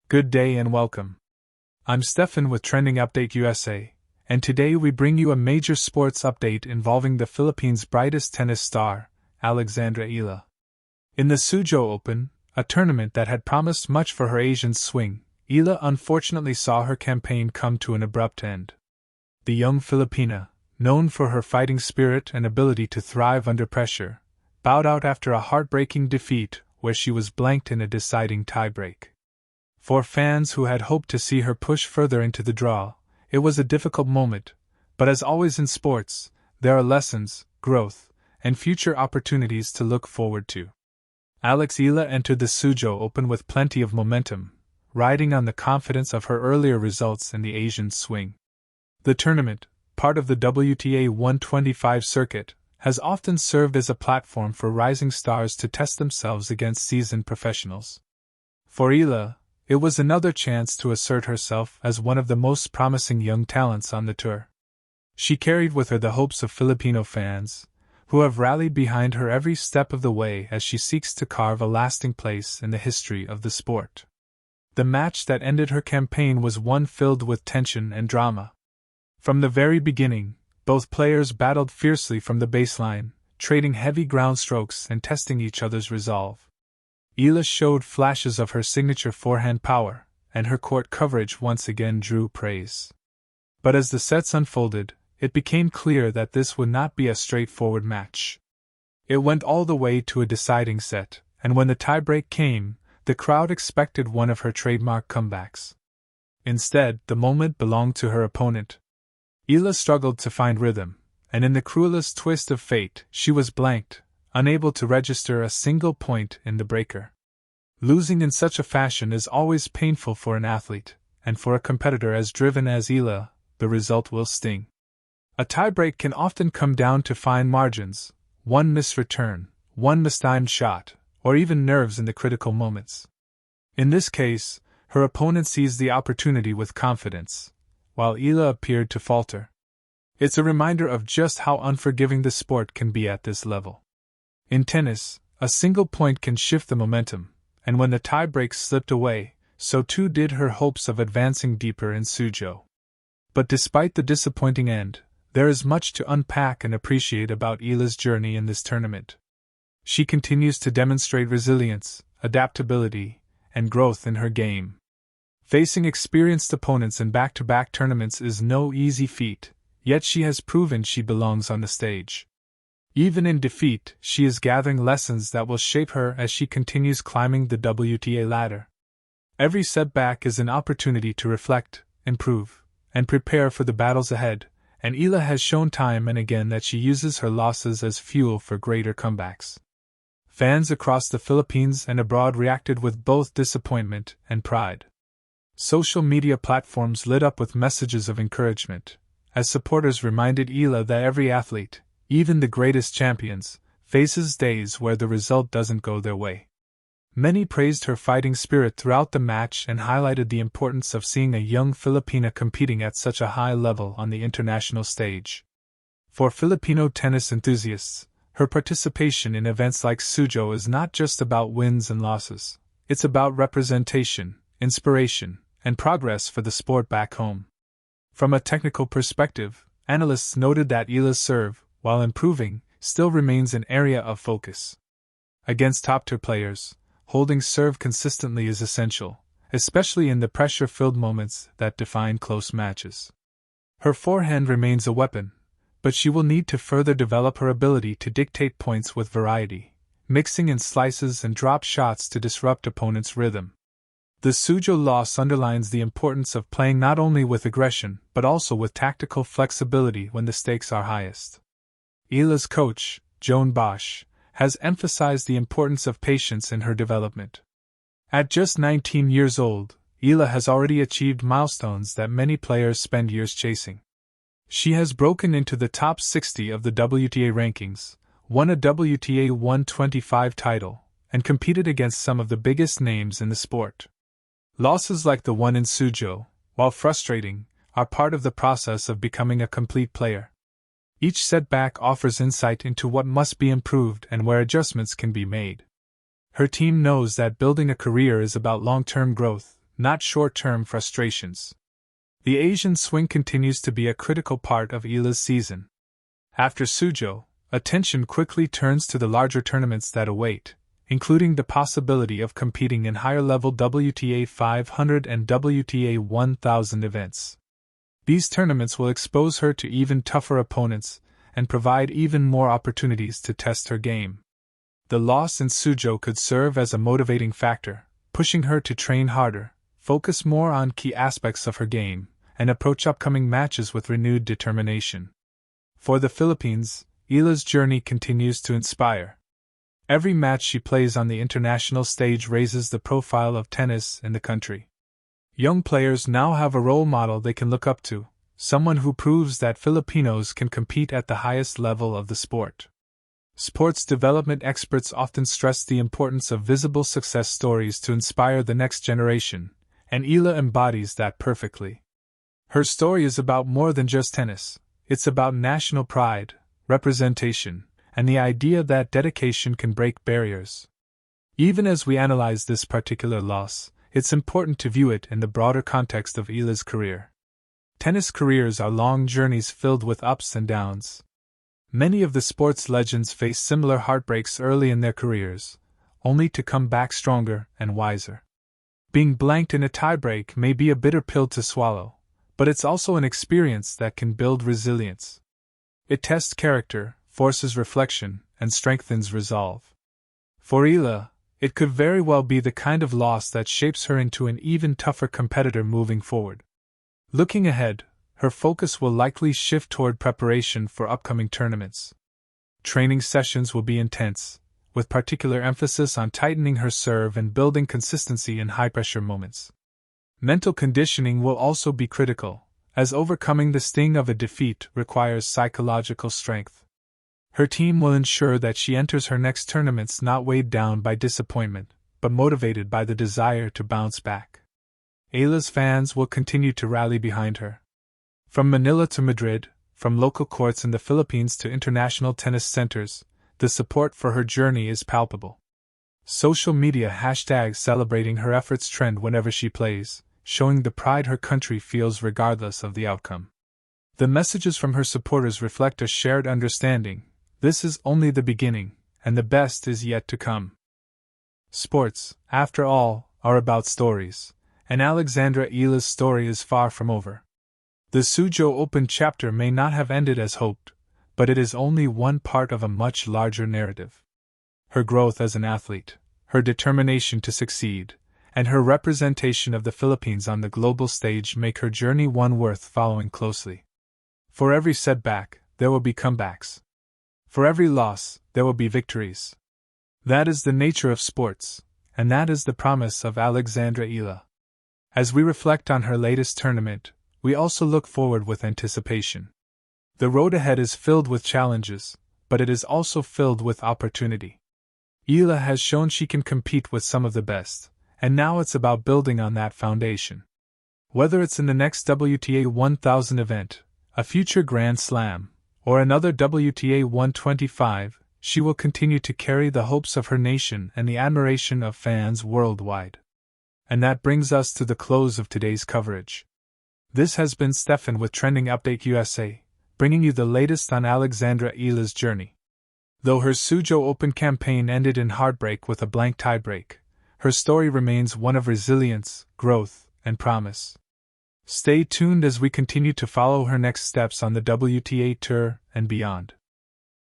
Good day and welcome. I'm Stefan with Trending Update USA, and today we bring you a major sports update involving the Philippines' brightest tennis star, Alexandra Eala. In the Suzhou Open, a tournament that had promised much for her Asian swing, Eala unfortunately saw her campaign come to an abrupt end. The young Filipina, known for her fighting spirit and ability to thrive under pressure, bowed out after a heartbreaking defeat where she was blanked in a deciding tiebreak. For fans who had hoped to see her push further into the draw, it was a difficult moment, but as always in sports, there are lessons, growth, and future opportunities to look forward to. Alex Eala entered the Suzhou Open with plenty of momentum, riding on the confidence of her earlier results in the Asian swing. The tournament, part of the WTA 125 circuit, has often served as a platform for rising stars to test themselves against seasoned professionals. For Eala, it was another chance to assert herself as one of the most promising young talents on the tour. She carried with her the hopes of Filipino fans, who have rallied behind her every step of the way as she seeks to carve a lasting place in the history of the sport. The match that ended her campaign was one filled with tension and drama. From the very beginning, both players battled fiercely from the baseline, trading heavy ground strokes and testing each other's resolve. Eala showed flashes of her signature forehand power, and her court coverage once again drew praise. But as the sets unfolded, it became clear that this would not be a straightforward match. It went all the way to a deciding set, and when the tiebreak came, the crowd expected one of her trademark comebacks. Instead, the moment belonged to her opponent. Eala struggled to find rhythm, and in the cruelest twist of fate, she was blanked, unable to register a single point in the breaker. Losing in such a fashion is always painful for an athlete, and for a competitor as driven as Eala, the result will sting. A tiebreak can often come down to fine margins, one missed return, one mistimed shot, or even nerves in the critical moments. In this case, her opponent seized the opportunity with confidence, while Eala appeared to falter. It's a reminder of just how unforgiving the sport can be at this level. In tennis, a single point can shift the momentum, and when the tiebreak slipped away, so too did her hopes of advancing deeper in Suzhou. But despite the disappointing end, there is much to unpack and appreciate about Eala's journey in this tournament. She continues to demonstrate resilience, adaptability, and growth in her game. Facing experienced opponents in back-to-back tournaments is no easy feat, yet she has proven she belongs on the stage. Even in defeat, she is gathering lessons that will shape her as she continues climbing the WTA ladder. Every setback is an opportunity to reflect, improve, and prepare for the battles ahead, and Eala has shown time and again that she uses her losses as fuel for greater comebacks. Fans across the Philippines and abroad reacted with both disappointment and pride. Social media platforms lit up with messages of encouragement, as supporters reminded Eala that every athlete, even the greatest champions, faces days where the result doesn't go their way. Many praised her fighting spirit throughout the match and highlighted the importance of seeing a young Filipina competing at such a high level on the international stage. For Filipino tennis enthusiasts, her participation in events like Suzhou is not just about wins and losses, it's about representation, inspiration, and progress for the sport back home. From a technical perspective, analysts noted that Eala's serve, while improving, still remains an area of focus. Against top-tier players, holding serve consistently is essential, especially in the pressure-filled moments that define close matches. Her forehand remains a weapon, but she will need to further develop her ability to dictate points with variety, mixing in slices and drop shots to disrupt opponents' rhythm. The Suzhou loss underlines the importance of playing not only with aggression but also with tactical flexibility when the stakes are highest. Eala's coach, Joan Bosch, has emphasized the importance of patience in her development. At just 19 years old, Eala has already achieved milestones that many players spend years chasing. She has broken into the top 60 of the WTA rankings, won a WTA 125 title, and competed against some of the biggest names in the sport. Losses like the one in Suzhou, while frustrating, are part of the process of becoming a complete player. Each setback offers insight into what must be improved and where adjustments can be made. Her team knows that building a career is about long-term growth, not short-term frustrations. The Asian swing continues to be a critical part of Eala's season. After Suzhou, attention quickly turns to the larger tournaments that await, including the possibility of competing in higher-level WTA 500 and WTA 1000 events. These tournaments will expose her to even tougher opponents and provide even more opportunities to test her game. The loss in Suzhou could serve as a motivating factor, pushing her to train harder, focus more on key aspects of her game, and approach upcoming matches with renewed determination. For the Philippines, Eala's journey continues to inspire. Every match she plays on the international stage raises the profile of tennis in the country. Young players now have a role model they can look up to, someone who proves that Filipinos can compete at the highest level of the sport. Sports development experts often stress the importance of visible success stories to inspire the next generation, and Eala embodies that perfectly. Her story is about more than just tennis. It's about national pride, representation, and the idea that dedication can break barriers. Even as we analyze this particular loss, it's important to view it in the broader context of Eala's career. Tennis careers are long journeys filled with ups and downs. Many of the sports legends face similar heartbreaks early in their careers, only to come back stronger and wiser. Being blanked in a tiebreak may be a bitter pill to swallow, but it's also an experience that can build resilience. It tests character, forces reflection, and strengthens resolve. For Eala, it could very well be the kind of loss that shapes her into an even tougher competitor moving forward. Looking ahead, her focus will likely shift toward preparation for upcoming tournaments. Training sessions will be intense, with particular emphasis on tightening her serve and building consistency in high-pressure moments. Mental conditioning will also be critical, as overcoming the sting of a defeat requires psychological strength. Her team will ensure that she enters her next tournaments not weighed down by disappointment, but motivated by the desire to bounce back. Eala's fans will continue to rally behind her. From Manila to Madrid, from local courts in the Philippines to international tennis centers, the support for her journey is palpable. Social media hashtags celebrating her efforts trend whenever she plays, showing the pride her country feels regardless of the outcome. The messages from her supporters reflect a shared understanding. This is only the beginning, and the best is yet to come. Sports, after all, are about stories, and Alexandra Eala's story is far from over. The Suzhou Open chapter may not have ended as hoped, but it is only one part of a much larger narrative. Her growth as an athlete, her determination to succeed, and her representation of the Philippines on the global stage make her journey one worth following closely. For every setback, there will be comebacks. For every loss, there will be victories. That is the nature of sports, and that is the promise of Alexandra Eala. As we reflect on her latest tournament, we also look forward with anticipation. The road ahead is filled with challenges, but it is also filled with opportunity. Eala has shown she can compete with some of the best, and now it's about building on that foundation. Whether it's in the next WTA 1000 event, a future Grand Slam, or another WTA 125, she will continue to carry the hopes of her nation and the admiration of fans worldwide. And that brings us to the close of today's coverage. This has been Stefan with Trending Update USA, bringing you the latest on Alexandra Eala's journey. Though her Suzhou Open campaign ended in heartbreak with a blank tiebreak, her story remains one of resilience, growth, and promise. Stay tuned as we continue to follow her next steps on the WTA Tour and beyond.